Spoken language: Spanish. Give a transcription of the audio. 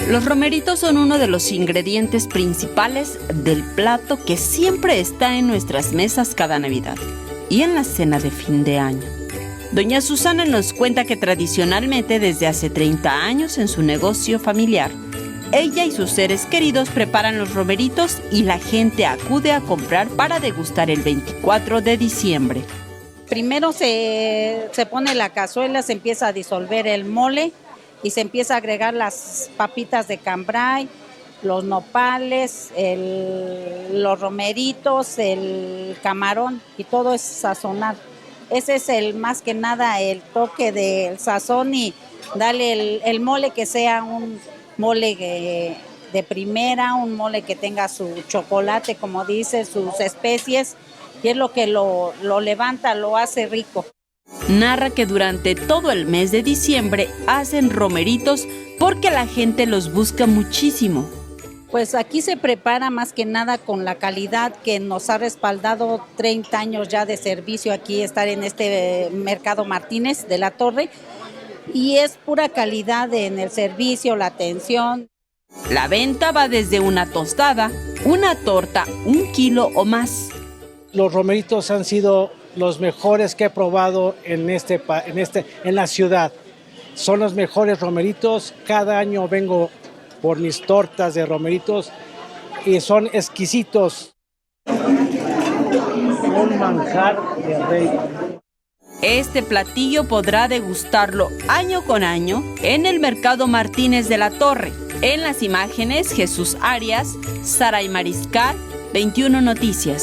Los romeritos son uno de los ingredientes principales del plato que siempre está en nuestras mesas cada Navidad y en la cena de fin de año. Doña Susana nos cuenta que tradicionalmente desde hace 30 años en su negocio familiar, ella y sus seres queridos preparan los romeritos y la gente acude a comprar para degustar el 24 de diciembre. Primero se pone la cazuela, se empieza a disolver el mole y se empieza a agregar las papitas de cambray, los nopales, los romeritos, el camarón y todo es sazonar. Ese es más que nada el toque del sazón y darle el mole que sea un mole de primera, un mole que tenga su chocolate, como dice, sus especies, y es lo que lo levanta, lo hace rico. Narra que durante todo el mes de diciembre hacen romeritos porque la gente los busca muchísimo. Pues aquí se prepara más que nada con la calidad que nos ha respaldado 30 años ya de servicio aquí, estar en este Mercado Martínez de la Torre, y es pura calidad en el servicio, la atención. La venta va desde una tostada, una torta, 1 kilo o más. Los romeritos han sido los mejores que he probado en la ciudad. Son los mejores romeritos. Cada año vengo por mis tortas de romeritos y son exquisitos. Un manjar de rey. Este platillo podrá degustarlo año con año en el Mercado Martínez de la Torre. En las imágenes, Jesús Arias, Saray Mariscal, 21 Noticias.